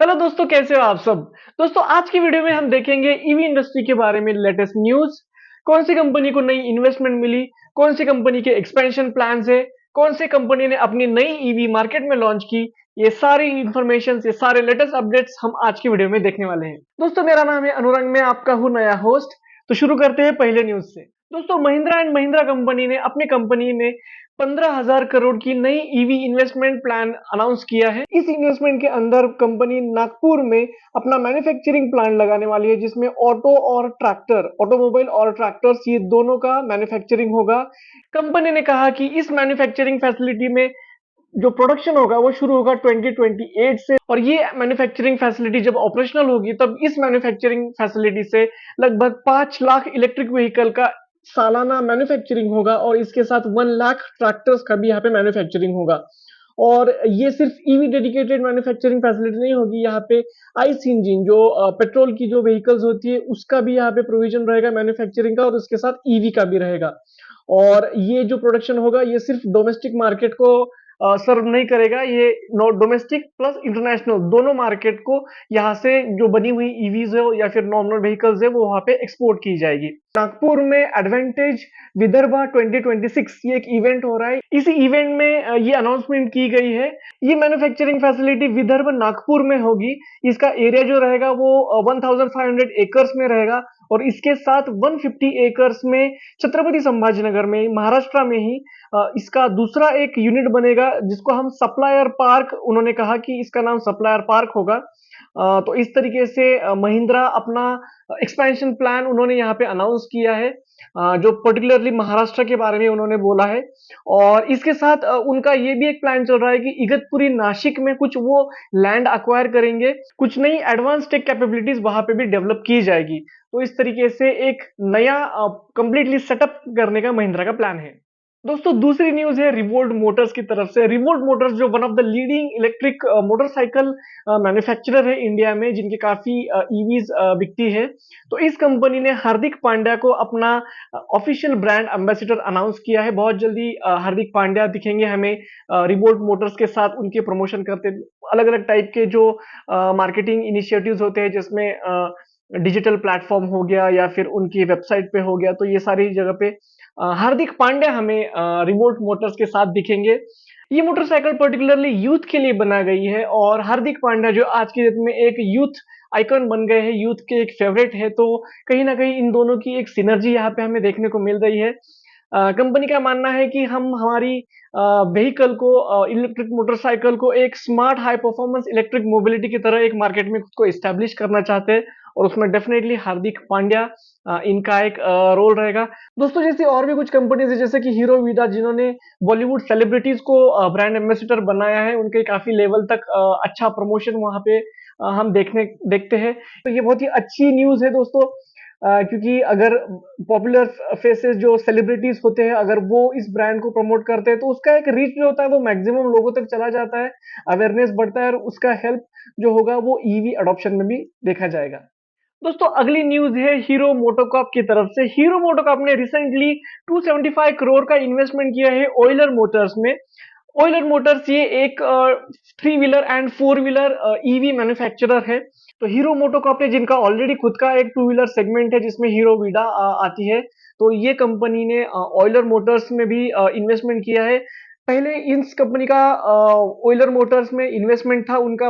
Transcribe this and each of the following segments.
Hello दोस्तों, कैसे हो आप सब। दोस्तों, आज की वीडियो में हम देखेंगे ईवी इंडस्ट्री के बारे में लेटेस्ट न्यूज। कौन सी कंपनी को नई इन्वेस्टमेंट मिली, कौन सी कंपनी के एक्सपेंशन प्लान्स है, कौन सी कंपनी ने अपनी नई ईवी मार्केट में लॉन्च की। ये सारी इंफॉर्मेशन, ये सारे लेटेस्ट अपडेट्स हम आज की वीडियो में देखने वाले हैं। दोस्तों, मेरा नाम है अनुरंग, मैं आपका हूँ नया होस्ट। तो शुरू करते हैं पहले न्यूज से। दोस्तों, महिंद्रा एंड महिंद्रा कंपनी ने अपनी कंपनी में 15,000 करोड़ की नई ईवी इन्वेस्टमेंट प्लान अनाउंस किया है। इस इन्वेस्टमेंट के अंदर कंपनी नागपुर में अपना मैन्युफैक्चरिंग प्लांट लगाने वाली है, जिसमें ऑटोमोबाइल और ट्रैक्टर्स, ये दोनों का मैन्युफैक्चरिंग होगा। कंपनी ने कहा कि इस मैन्युफैक्चरिंग फैसिलिटी में जो प्रोडक्शन होगा वो शुरू होगा 2028 से, और ये मैन्युफैक्चरिंग फैसिलिटी जब ऑपरेशनल होगी तब इस मैन्युफैक्चरिंग फैसिलिटी से लगभग 5 लाख इलेक्ट्रिक व्हीकल का सालाना मैन्युफैक्चरिंग होगा, और इसके साथ 1 लाख ट्रैक्टर्स का भी यहाँ पे मैन्युफैक्चरिंग होगा। और ये सिर्फ ईवी डेडिकेटेड मैन्युफैक्चरिंग फैसिलिटी नहीं होगी, यहाँ पे आईसी इंजन जो पेट्रोल की जो व्हीकल्स होती है उसका भी यहाँ पे प्रोविजन रहेगा मैन्युफैक्चरिंग का, और उसके साथ ईवी का भी रहेगा। और ये जो प्रोडक्शन होगा ये सिर्फ डोमेस्टिक मार्केट को सर्व नहीं करेगा, ये डोमेस्टिक प्लस इंटरनेशनल दोनों मार्केट को यहाँ से जो बनी हुई ईवीज है या फिर नॉर्मल व्हीकल्स है वो वहाँ पे एक्सपोर्ट की जाएगी। नागपुर में एडवांटेज विदर्भा 2026 ये एक इवेंट हो रहा है। इसी इवेंट में ये अनाउंसमेंट की गई है। ये मैन्युफैक्चरिंग फैसिलिटी विदर्भ नागपुर में होगी। इसका एरिया जो रहेगा वो 1500 एकर्स में रहेगा, और इसके साथ 150 एकर्स में छत्रपति संभाजीनगर में महाराष्ट्र में ही इसका दूसरा एक यूनिट बनेगा, जिसको हम सप्लायर पार्क, उन्होंने कहा कि इसका नाम सप्लायर पार्क होगा। तो इस तरीके से महिंद्रा अपना एक्सपेंशन प्लान उन्होंने यहाँ पे अनाउंस किया है, जो पर्टिकुलरली महाराष्ट्र के बारे में उन्होंने बोला है। और इसके साथ उनका ये भी एक प्लान चल रहा है कि इगतपुरी नासिक में कुछ वो लैंड अक्वायर करेंगे, कुछ नई एडवांस टेक कैपेबिलिटीज वहां पे भी डेवलप की जाएगी। तो इस तरीके से एक नया कंप्लीटली सेटअप करने का महिंद्रा का प्लान है। दोस्तों, दूसरी न्यूज है रिवोल्ट मोटर्स की तरफ से। रिवोल्ट मोटर्स जो one of the leading electric motorcycle manufacturer है इंडिया में, जिनकी काफी ईवीज बिकती है। तो इस कंपनी ने हार्दिक पांड्या को अपना ऑफिशियल ब्रांड एम्बेसडर अनाउंस किया है। बहुत जल्दी हार्दिक पांड्या दिखेंगे हमें रिवोल्ट मोटर्स के साथ, उनके प्रमोशन करते अलग अलग टाइप के जो मार्केटिंग इनिशिएटिव्स होते हैं, जिसमें डिजिटल प्लेटफॉर्म हो गया या फिर उनकी वेबसाइट पे हो गया, तो ये सारी जगह पे हार्दिक पांड्या हमें रिवोल्ट मोटर्स के साथ दिखेंगे। ये मोटरसाइकिल पर्टिकुलरली यूथ के लिए बना गई है, और हार्दिक पांड्या जो आज की डेट में एक यूथ आइकन बन गए हैं, यूथ के एक फेवरेट है, तो कहीं ना कहीं इन दोनों की एक सिनर्जी यहाँ पे हमें देखने को मिल रही है। कंपनी का मानना है कि हम हमारी व्हीकल को, इलेक्ट्रिक मोटरसाइकिल को एक smart high performance electric mobility की तरह एक मार्केट में खुद को एस्टेब्लिश करना चाहते हैं, और उसमें डेफिनेटली हार्दिक पांड्या इनका एक रोल रहेगा। दोस्तों, जैसे और भी कुछ कंपनीज है, जैसे कि हीरो वीडा, जिन्होंने बॉलीवुड सेलिब्रिटीज को ब्रांड एम्बेसडर बनाया है, उनके काफी लेवल तक अच्छा प्रमोशन वहां पे हम देखते हैं। तो ये बहुत ही अच्छी न्यूज है दोस्तों, क्योंकि अगर पॉपुलर फेसेस जो सेलिब्रिटीज होते हैं, अगर वो इस ब्रांड को प्रमोट करते हैं तो उसका एक रीच जो होता है वो मैक्सिमम लोगों तक चला जाता है, अवेयरनेस बढ़ता है, और उसका हेल्प जो होगा वो ईवी अडॉप्शन में भी देखा जाएगा। दोस्तों, अगली न्यूज है हीरो मोटोकॉर्प की तरफ से। हीरो मोटोकॉर्प ने रिसेंटली 275 करोड़ का इन्वेस्टमेंट किया है ऑयलर मोटर्स में। ऑयलर मोटर्स ये एक three wheeler and four wheeler EV manufacturer है। तो हीरो मोटोकॉर्प ने, जिनका ऑलरेडी खुद का एक टू व्हीलर सेगमेंट है जिसमें हीरो वीडा आती है, तो ये कंपनी ने ऑयलर मोटर्स में भी इन्वेस्टमेंट किया है। पहले इस कंपनी का ऑयलर मोटर्स में इन्वेस्टमेंट था, उनका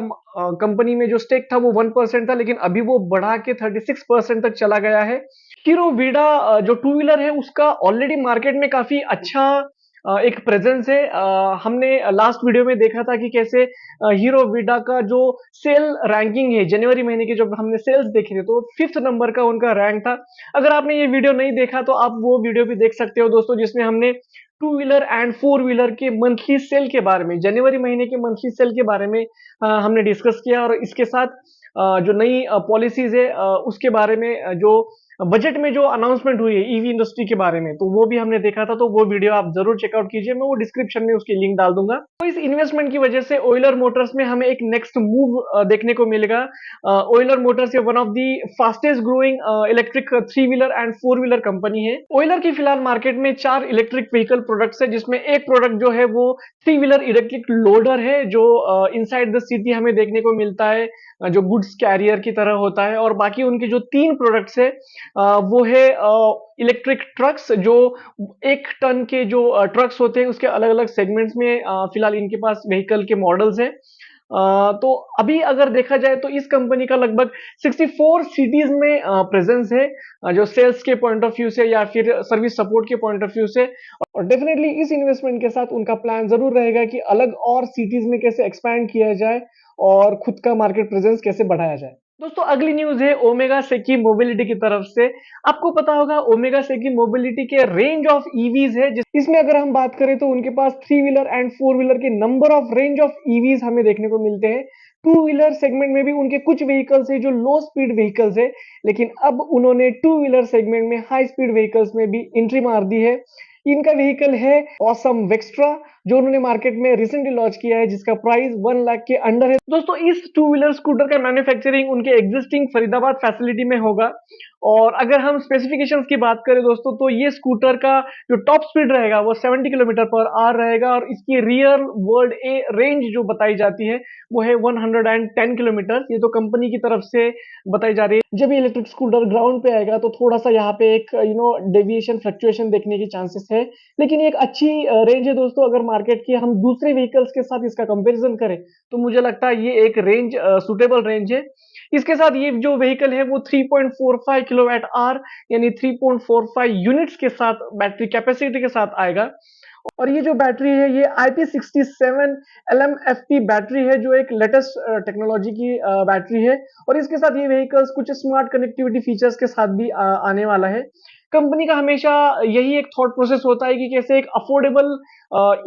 कंपनी में जो स्टेक था वो 1% था, लेकिन अभी वो बढ़ा के 36% तक चला गया है। हीरो वीडा जो टू व्हीलर है उसका ऑलरेडी मार्केट में काफी अच्छा एक प्रेजेंस है। हमने लास्ट वीडियो में देखा था कि कैसे हीरो वीडा का जो सेल रैंकिंग है, जनवरी महीने के जब हमने सेल्स देखे थे तो 5th नंबर का उनका रैंक था। अगर आपने ये वीडियो नहीं देखा तो आप वो वीडियो भी देख सकते हो दोस्तों, जिसमें हमने two wheeler and four wheeler के मंथली सेल के बारे में, जनवरी महीने के मंथली सेल के बारे में हमने डिस्कस किया, और इसके साथ जो नई पॉलिसीज है उसके बारे में, जो बजट में जो अनाउंसमेंट हुई है ईवी इंडस्ट्री के बारे में, तो वो भी हमने देखा था, तो वो वीडियो आप जरूर चेकआउट कीजिए, मैं वो डिस्क्रिप्शन में उसकी लिंक डाल दूंगा। तो इस इन्वेस्टमेंट की वजह से ऑयलर मोटर्स में हमें एक नेक्स्ट मूव देखने को मिलेगा। ऑयलर मोटर्स ये one of the fastest growing electric three wheeler and four wheeler company है। ऑयलर की फिलहाल मार्केट में 4 इलेक्ट्रिक व्हीकल प्रोडक्ट्स है, जिसमें एक प्रोडक्ट जो है वो थ्री व्हीलर इलेक्ट्रिक लोडर है, जो इनसाइड द सिटी हमें देखने को मिलता है, जो गुड्स कैरियर की तरह होता है। और बाकी उनके जो 3 प्रोडक्ट्स है वो है इलेक्ट्रिक ट्रक्स, जो 1 टन के जो ट्रक्स होते हैं उसके अलग-अलग सेगमेंट्स में फिलहाल इनके पास व्हीकल के मॉडल्स हैं। तो अभी अगर देखा जाए तो इस कंपनी का लगभग 64 सिटीज में प्रेजेंस है, जो सेल्स के पॉइंट ऑफ व्यू से या फिर सर्विस सपोर्ट के पॉइंट ऑफ व्यू से। और डेफिनेटली इस इन्वेस्टमेंट के साथ उनका प्लान जरूर रहेगा कि अलग और सिटीज में कैसे एक्सपैंड किया जाए और खुद का मार्केट प्रेजेंस कैसे बढ़ाया जाए। दोस्तों अगली न्यूज है ओमेगा सेकी मोबिलिटी की तरफ से। आपको पता होगा ओमेगा सेकी मोबिलिटी के रेंज ऑफ ईवीज है, इसमें अगर हम बात करें तो उनके पास three wheeler and four wheeler के number of range of EVs हमें देखने को मिलते हैं। टू व्हीलर सेगमेंट में भी उनके कुछ व्हीकल्स है जो लो स्पीड व्हीकल्स है, लेकिन अब उन्होंने टू व्हीलर सेगमेंट में हाई स्पीड व्हीकल्स में भी एंट्री मार दी है। इनका व्हीकल है ऑसम वेक्स्ट्रा, जो उन्होंने मार्केट में रिसेंटली लॉन्च किया है, जिसका प्राइस 1 लाख के अंडर है। दोस्तों इस टू व्हीलर स्कूटर का मैन्युफैक्चरिंग उनके एग्जिस्टिंग फरीदाबाद फैसिलिटी में होगा। और अगर हम स्पेसिफिकेशंस की बात करें दोस्तों, तो ये स्कूटर का जो टॉप स्पीड रहेगा वो 70 किलोमीटर पर आवर रहेगा, और इसकी रियल वर्ल्ड ए रेंज जो बताई जाती है वो है 110 किलोमीटर। ये तो कंपनी की तरफ से बताई जा रही है। जब ये इलेक्ट्रिक स्कूटर ग्राउंड पे आएगा तो थोड़ा सा यहाँ पे एक डेविएशन फ्लक्चुएशन देखने की चांसेस है, लेकिन ये एक अच्छी रेंज है दोस्तों। अगर मार्केट की हम दूसरे व्हीकल्स के साथ इसका कंपैरिजन करें तो मुझे लगता है ये एक रेंज सुटेबल रेंज है। इसके साथ ये जो व्हीकल है वो 3.45 किलोवाट आवर यानी 3.45 यूनिट्स के साथ बैटरी कैपेसिटी के साथ आएगा। और ये जो बैटरी है ये IP67 LMFP बैटरी है, जो एक लेटेस्ट टेक्नोलॉजी की बैटरी है। और इसके साथ ये व्हीकल्स कुछ स्मार्ट कनेक्टिविटी फीचर्स के साथ भी आने वाला है। कंपनी का हमेशा यही एक थॉट प्रोसेस होता है कि कैसे एक अफोर्डेबल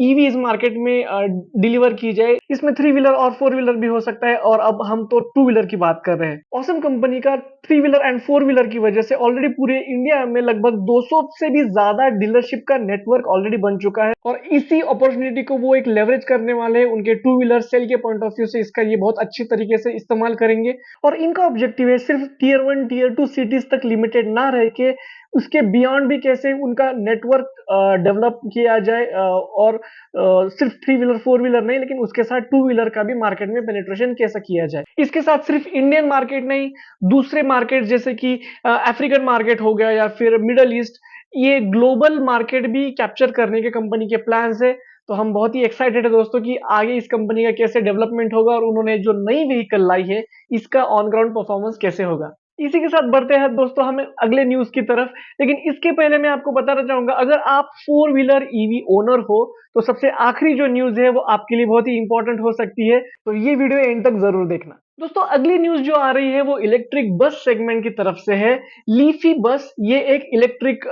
ईवी इस मार्केट में डिलीवर की जाए। इसमें थ्री व्हीलर और फोर व्हीलर भी हो सकता है, और अब हम तो टू व्हीलर की बात कर रहे हैं। ऑसम कंपनी का three wheeler and four wheeler की वजह से ऑलरेडी पूरे इंडिया में लगभग 200 से भी ज्यादा डीलरशिप का नेटवर्क ऑलरेडी बन चुका है, और इसी अपॉर्चुनिटी को वो एक लेवरेज करने वाले हैं। उनके टू व्हीलर सेल के पॉइंट ऑफ व्यू से इसका ये बहुत अच्छी तरीके से इस्तेमाल करेंगे। और इनका ऑब्जेक्टिव है सिर्फ टीयर 1 टीयर 2 सिटीज तक लिमिटेड ना रह के उसके बियॉन्ड भी कैसे उनका नेटवर्क डेवलप किया जाए, और सिर्फ थ्री व्हीलर फोर व्हीलर नहीं, लेकिन उसके साथ टू व्हीलर का भी मार्केट में पेनिट्रेशन कैसा किया जाए। इसके साथ सिर्फ इंडियन मार्केट नहीं, दूसरे मार्केट जैसे कि अफ्रीकन मार्केट हो गया या फिर मिडल ईस्ट, ये ग्लोबल मार्केट भी कैप्चर करने के कंपनी के प्लान्स है। तो हम बहुत ही एक्साइटेड है दोस्तों कि आगे इस कंपनी का कैसे डेवलपमेंट होगा, और उन्होंने जो नई व्हीकल लाई है इसका ऑन ग्राउंड परफॉर्मेंस कैसे होगा। इसी के साथ बढ़ते हैं दोस्तों हम अगले न्यूज की तरफ। लेकिन इसके पहले मैं आपको बताना चाहूंगा, अगर आप फोर व्हीलर ईवी ओनर हो तो सबसे आखिरी जो न्यूज है वो आपके लिए बहुत ही इंपॉर्टेंट हो सकती है, तो ये वीडियो एंड तक जरूर देखना। दोस्तों अगली न्यूज जो आ रही है वो इलेक्ट्रिक बस सेगमेंट की तरफ से है। लीफी बस ये एक electric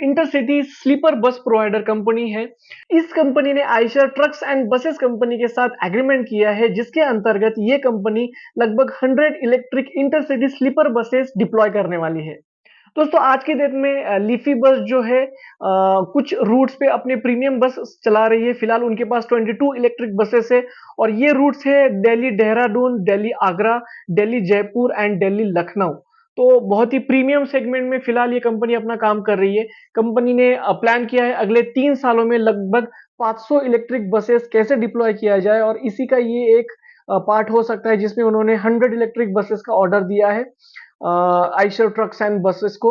intercity sleeper bus provider company है। इस कंपनी ने Eicher trucks and buses company के साथ एग्रीमेंट किया है, जिसके अंतर्गत ये कंपनी लगभग 100 electric intercity sleeper buses deploy करने वाली है। दोस्तों आज की डेट में लीफी बस जो है कुछ रूट्स पे अपने प्रीमियम बस चला रही है। फिलहाल उनके पास 22 इलेक्ट्रिक बसेस है, और ये रूट्स है दिल्ली देहरादून, दिल्ली आगरा, दिल्ली जयपुर एंड दिल्ली लखनऊ। तो बहुत ही प्रीमियम सेगमेंट में फिलहाल ये कंपनी अपना काम कर रही है। कंपनी ने प्लान किया है अगले 3 सालों में लगभग 500 इलेक्ट्रिक बसेस कैसे डिप्लॉय किया जाए, और इसी का ये एक पार्ट हो सकता है जिसमें उन्होंने 100 इलेक्ट्रिक बसेस का ऑर्डर दिया है आइशर ट्रक्स एंड बसेस को।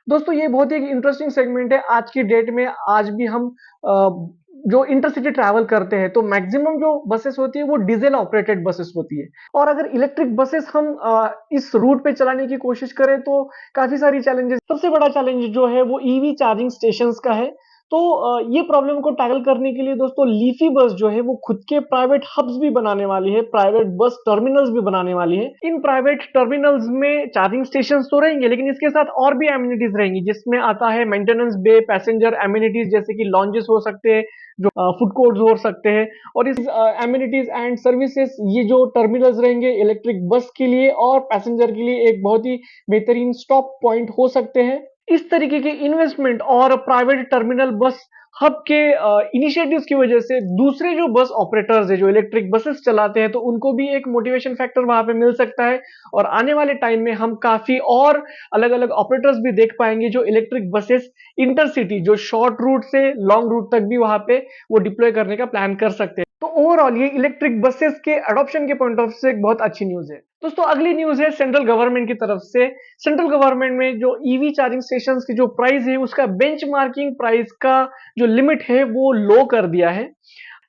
दोस्तों ये बहुत ही इंटरेस्टिंग सेगमेंट है आज की डेट में। आज भी हम जो इंटरसिटी ट्रैवल करते हैं तो मैक्सिमम जो बसेस होती है वो डीजल ऑपरेटेड बसेस होती है, और अगर इलेक्ट्रिक बसेस हम इस रूट पे चलाने की कोशिश करें तो काफी सारी चैलेंजेस। सबसे बड़ा चैलेंज जो है वो ईवी चार्जिंग स्टेशंस का है। तो ये प्रॉब्लम को टैकल करने के लिए दोस्तों लीफी बस जो है वो खुद के प्राइवेट हब्स भी बनाने वाली है, प्राइवेट बस टर्मिनल्स भी बनाने वाली है। इन प्राइवेट टर्मिनल्स में चार्जिंग स्टेशंस तो रहेंगे, लेकिन इसके साथ और भी एमिनिटीज रहेंगी, जिसमें आता है मेंटेनेंस बे, पैसेंजर एमिनिटीज जैसे कि लॉन्जेस हो सकते हैं, जो फूड कोर्ट्स हो सकते हैं। और इस एमिनिटीज एंड सर्विसेज ये जो टर्मिनल्स रहेंगे इलेक्ट्रिक बस के लिए और पैसेंजर के लिए एक बहुत ही बेहतरीन स्टॉप पॉइंट हो सकते हैं। इस तरीके के इन्वेस्टमेंट और प्राइवेट टर्मिनल बस हब के इनिशिएटिव्स की वजह से दूसरे जो बस ऑपरेटर्स है जो इलेक्ट्रिक बसेस चलाते हैं, तो उनको भी एक मोटिवेशन फैक्टर वहां पे मिल सकता है। और आने वाले टाइम में हम काफी और अलग अलग ऑपरेटर्स भी देख पाएंगे जो इलेक्ट्रिक बसेस इंटरसिटी, जो शॉर्ट रूट से लॉन्ग रूट तक भी वहां पे वो डिप्लॉय करने का प्लान कर सकते हैं। तो ओवरऑल ये इलेक्ट्रिक बसेस के अडॉप्शन के पॉइंट ऑफ व्यू से एक बहुत अच्छी न्यूज है। दोस्तों अगली न्यूज है सेंट्रल गवर्नमेंट की तरफ से। सेंट्रल गवर्नमेंट में जो ईवी चार्जिंग स्टेशन की जो प्राइस है उसका बेंचमार्किंग प्राइस का जो लिमिट है वो लो कर दिया है।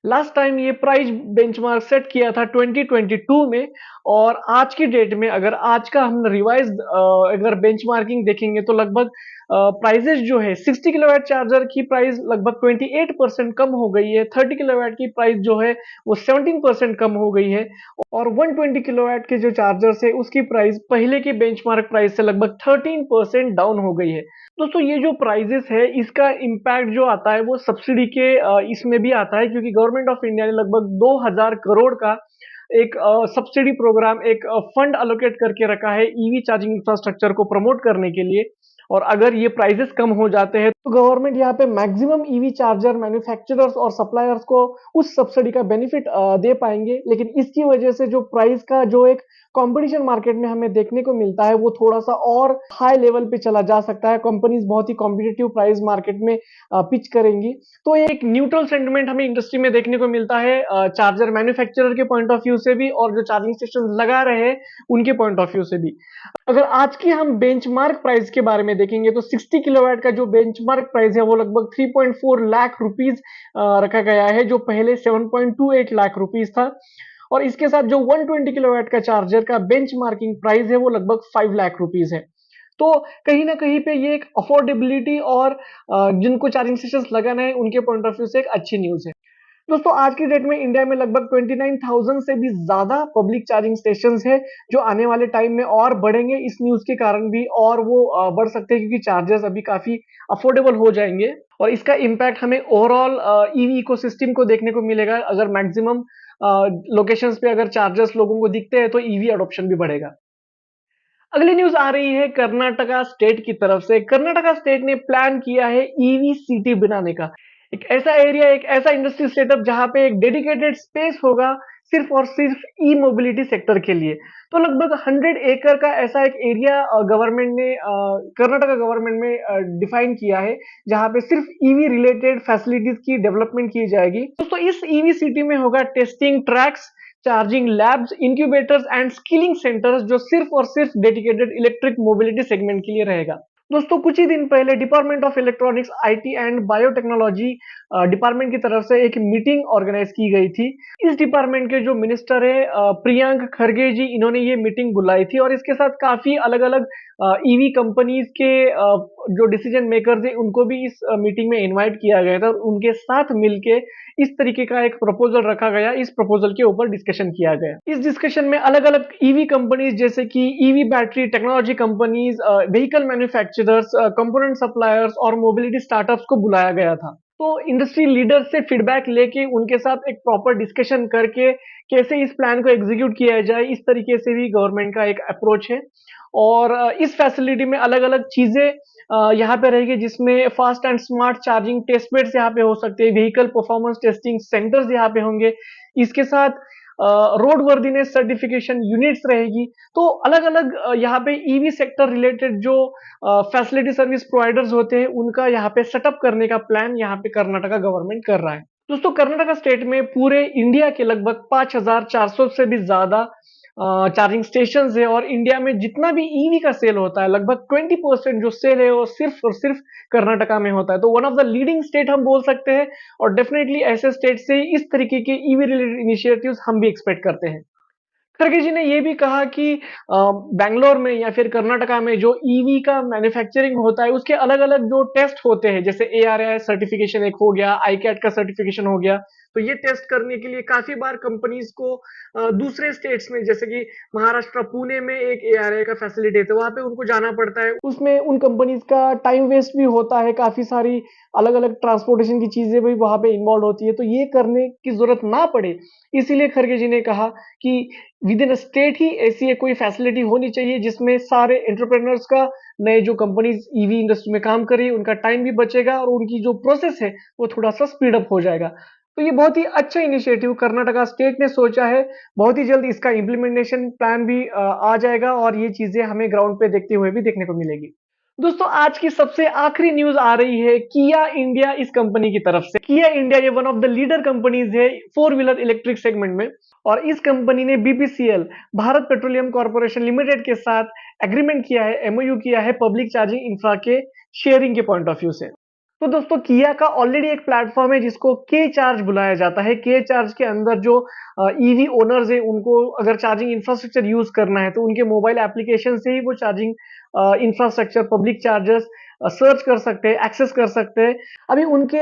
लास्ट टाइम ये प्राइस बेंचमार्क सेट किया था 2022 में, और आज की डेट में अगर आज का हम रिवाइज अगर बेंचमार्किंग देखेंगे तो लगभग प्राइजेस जो है 60 किलोवाट चार्जर की प्राइस लगभग 28% कम हो गई है, 30 किलोवाट की प्राइस जो है वो 17% कम हो गई है, और 120 किलोवाट के जो चार्जर्स है उसकी प्राइस पहले की बेंचमार्क प्राइस से लगभग 13% डाउन हो गई है। दोस्तों ये जो प्राइजेस है इसका इम्पैक्ट जो आता है वो सब्सिडी के इसमें भी आता है, क्योंकि गवर्नमेंट ऑफ इंडिया ने लगभग 2000 करोड़ का एक सब्सिडी प्रोग्राम, एक फंड अलोकेट करके रखा है ईवी चार्जिंग इंफ्रास्ट्रक्चर को प्रमोट करने के लिए। और अगर ये प्राइसेस कम हो जाते हैं तो गवर्नमेंट यहाँ पे मैक्सिमम ईवी चार्जर मैन्युफैक्चरर्स और सप्लायर्स को उस सब्सिडी का बेनिफिट दे पाएंगे। लेकिन इसकी वजह से जो प्राइस का जो एक कंपटीशन मार्केट में हमें देखने को मिलता है वो थोड़ा सा और हाई लेवल पे चला जा सकता है। कंपनीज बहुत ही कॉम्पिटिटिव प्राइस मार्केट में पिच करेंगी। तो एक न्यूट्रल सेंटिमेंट हमें इंडस्ट्री में देखने को मिलता है, चार्जर मैन्युफैक्चरर के पॉइंट ऑफ व्यू से भी और जो चार्जिंग स्टेशन लगा रहे हैं उनके पॉइंट ऑफ व्यू से भी। अगर आज की हम बेंचमार्क प्राइस के बारे में देखेंगे तो 60 किलोवाट का जो बेंचमार्क प्राइस है वो लगभग 3.4 लाख रुपीस रखा गया है, जो पहले 7.28 लाख रुपीस था। और इसके साथ जो 120 किलोवाट का चार्जर का बेंचमार्किंग प्राइस है वो लगभग 5 लाख रुपीस है। तो कहीं ना कहीं पे ये एक अफोर्डेबिलिटी और जिनको चार्जिंग स्टेशन लगाना है उनके पॉइंट ऑफ व्यू से एक अच्छी न्यूज है। दोस्तों आज की डेट में इंडिया में लगभग 29,000 से भी ज्यादा पब्लिक चार्जिंग स्टेशंस है, जो आने वाले टाइम में और बढ़ेंगे इस न्यूज के कारण भी, और वो बढ़ सकते हैं क्योंकि चार्जर्स अभी काफी अफोर्डेबल हो जाएंगे। और इसका इम्पैक्ट हमें ओवरऑल ईवी इकोसिस्टम को देखने को मिलेगा। अगर मैक्सिमम लोकेशंस पे अगर चार्जर्स लोगों को दिखते हैं तो ईवी अडॉप्शन भी बढ़ेगा। अगली न्यूज आ रही है कर्नाटका स्टेट की तरफ से। कर्नाटका स्टेट ने प्लान किया है ईवी सिटी बनाने का, एक ऐसा एरिया, एक ऐसा इंडस्ट्री सेटअप जहां पे एक डेडिकेटेड स्पेस होगा सिर्फ और सिर्फ ई मोबिलिटी सेक्टर के लिए। तो लगभग 100 एकड़ का ऐसा एक एरिया गवर्नमेंट ने कर्नाटका गवर्नमेंट में डिफाइन किया है, जहां पे सिर्फ ईवी रिलेटेड फैसिलिटीज की डेवलपमेंट की जाएगी। दोस्तों इस ईवी सिटी में होगा testing tracks, charging labs, incubators and skilling centres, जो सिर्फ और सिर्फ डेडिकेटेड इलेक्ट्रिक मोबिलिटी सेगमेंट के लिए रहेगा। दोस्तों कुछ ही दिन पहले department of electronics, IT and biotechnology department की तरफ से एक मीटिंग ऑर्गेनाइज की गई थी। इस डिपार्टमेंट के जो मिनिस्टर है प्रियंक खरगे जी, इन्होंने ये मीटिंग बुलाई थी और इसके साथ काफी अलग अलग ईवी कंपनीज के जो डिसीजन मेकर्स है उनको भी इस मीटिंग में इनवाइट किया गया था, और उनके साथ मिलके इस तरीके का एक प्रपोजल रखा गया। इस प्रपोजल के ऊपर डिस्कशन किया गया। इस डिस्कशन में अलग अलग ईवी कंपनीज जैसे कि EV battery technology companies, vehicle manufacturers, component suppliers और मोबिलिटी स्टार्टअप्स को बुलाया गया था। तो इंडस्ट्री लीडर से फीडबैक लेके उनके साथ एक प्रॉपर डिस्कशन करके कैसे इस प्लान को एग्जीक्यूट किया जाए, इस तरीके से भी गवर्नमेंट का एक अप्रोच है। और इस फैसिलिटी में अलग अलग चीजें यहाँ पे रहेगी, जिसमें fast and smart charging test beds यहाँ पे हो सकते हैं, व्हीकल परफॉर्मेंस टेस्टिंग सेंटर्स यहाँ पे होंगे, इसके साथ रोड वर्दीनेस सर्टिफिकेशन यूनिट्स रहेगी। तो अलग अलग यहाँ पे ईवी सेक्टर रिलेटेड जो फैसिलिटी सर्विस प्रोवाइडर्स होते हैं उनका यहाँ पे सेटअप करने का प्लान यहाँ पे कर्नाटका गवर्नमेंट कर रहा है। दोस्तों कर्नाटका स्टेट में पूरे इंडिया के लगभग 5,400 से भी ज्यादा चार्जिंग स्टेशन है, और इंडिया में जितना भी ईवी का सेल होता है लगभग 20% जो सेल है वो सिर्फ और सिर्फ कर्नाटका में होता है। तो one of the leading state हम बोल सकते हैं, और डेफिनेटली ऐसे स्टेट से इस तरीके के ईवी रिलेटेड इनिशिएटिव्स हम भी एक्सपेक्ट करते हैं। खड़गे जी ने ये भी कहा कि बैंगलोर में या फिर कर्नाटका में जो ईवी का मैन्युफैक्चरिंग होता है, उसके अलग-अलग जो टेस्ट होते हैं, जैसे एआरआई सर्टिफिकेशन एक हो गया, आईकैट का सर्टिफिकेशन हो गया। तो ये टेस्ट करने के लिए काफ़ी बार कंपनीज़ को दूसरे स्टेट्स में जैसे कि महाराष्ट्र, पुणे में एक एआरआई का फैसिलिटी है, तो वहाँ पे उनको जाना पड़ता है। उसमें उन कंपनीज़ का टाइम वेस्ट भी होता है, काफ़ी सारी अलग-अलग ट्रांसपोर्टेशन की चीज़ें भी वहाँ पे इन्वॉल्व होती है, तो ये करने की ज़रूरत ना पड़े, इसीलिए खड़गे जी ने कहा कि विद इन अ स्टेट ही ऐसी एक कोई फैसिलिटी होनी चाहिए जिसमें सारे एंटरप्रेन्योर्स का नए जो कंपनीज ईवी इंडस्ट्री में काम कर रही है उनका टाइम भी बचेगा और उनकी जो प्रोसेस है वो थोड़ा-सा स्पीड अप हो जाएगा। तो ये बहुत ही अच्छा इनिशिएटिव कर्नाटका स्टेट ने सोचा है, बहुत ही जल्द इसका इम्प्लीमेंटेशन प्लान भी आ जाएगा और ये चीज़ें हमें ग्राउंड पे देखते हुए भी देखने को मिलेगी। दोस्तों आज की सबसे आखिरी न्यूज़ आ रही है किया इंडिया इस कंपनी की तरफ से। किया इंडिया ये one of the leader companies है फोर व्हीलर इलेक्ट्रिक सेगमेंट में और इस कंपनी ने BPCL Bharat petroleum corporation limited के साथ एग्रीमेंट किया है, एमओयू किया है पब्लिक चार्जिंग इंफ्रा के शेयरिंग के पॉइंट ऑफ व्यू से। तो दोस्तों किया का ऑलरेडी एक प्लेटफॉर्म है जिसको के चार्ज बुलाया जाता है। के चार्ज के अंदर जो ईवी ओनर्स है उनको अगर चार्जिंग इंफ्रास्ट्रक्चर यूज करना है तो उनके मोबाइल एप्लीकेशन से ही वो charging infrastructure public chargers search कर सकते हैं, एक्सेस कर सकते हैं। अभी उनके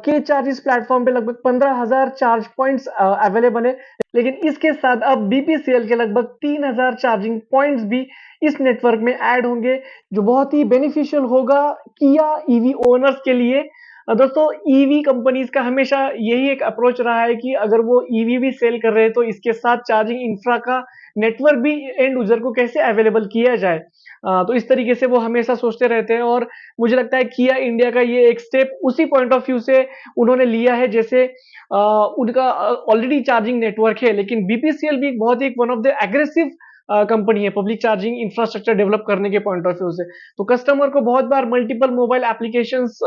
के चार्ज प्लेटफॉर्म पे लगभग 15,000 चार्ज पॉइंट्स अवेलेबल है, लेकिन इसके साथ अब बीपीसीएल के लगभग 3,000 चार्जिंग पॉइंट्स भी इस नेटवर्क में ऐड होंगे, जो बहुत ही बेनिफिशियल होगा किया ईवी ओनर्स के लिए। दोस्तों ईवी कंपनीज का हमेशा यही एक अप्रोच रहा है कि अगर वो ईवी भी सेल कर रहे हैं तो इसके साथ चार्जिंग इंफ्रा का नेटवर्क भी एंड यूजर को कैसे अवेलेबल किया जाए। तो इस तरीके से वो हमेशा सोचते रहते हैं और मुझे लगता है किया इंडिया का ये एक स्टेप उसी पॉइंट ऑफ व्यू से उन्होंने लिया है, जैसे उनका ऑलरेडी चार्जिंग नेटवर्क है, लेकिन बीपीसीएल भी बहुत ही one of the aggressive company है पब्लिक चार्जिंग इंफ्रास्ट्रक्चर डेवलप करने के पॉइंट ऑफ व्यू से। तो कस्टमर को बहुत बार मल्टीपल मोबाइल एप्लीकेशंस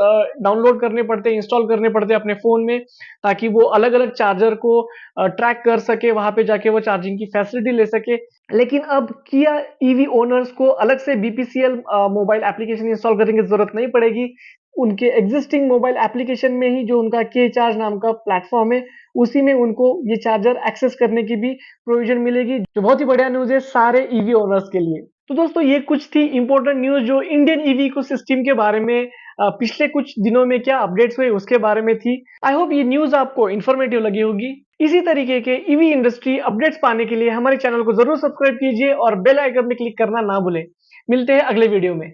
डाउनलोड करने पड़ते हैं, इंस्टॉल करने पड़ते हैं अपने फ़ोन में, ताकि वो अलग-अलग चार्जर को ट्रैक कर सके, वहाँ पे जाके वो चार्जिंग की फैसिलिटी ले सके। लेकिन अब किया ईवी ओनर्स को अलग से बीपीसीएल मोबाइल एप्लीकेशन इंस्टॉल करने की ज़रूरत नहीं पड़ेगी। उनके एक्जिस्टिंग मोबाइल एप्लीकेशन में ही जो उनका के चार्ज नाम का प्लेटफ़ॉर्म है, उसी में उनको ये चार्जर एक्सेस करने की भी प्रोविज़न मिलेगी, जो बहुत ही बढ़िया न्यूज़ है सारे ईवी ओनर्स के लिए। तो दोस्तों ये कुछ थी इम्पोर्टेंट न्यूज़ जो इंडियन ईवी इकोसिस्टम के बारे में पिछले कुछ दिनों में क्या अपडेट्स हुए उसके बारे में थी। आई होप ये न्यूज़ आपको इन्फॉर्मेटिव लगी होगी। इसी तरीके के ईवी इंडस्ट्री अपडेट्स पाने के लिए हमारे चैनल को ज़रूर सब्सक्राइब कीजिए और बेल आइकन में क्लिक करना ना भूलें। मिलते हैं अगले वीडियो में।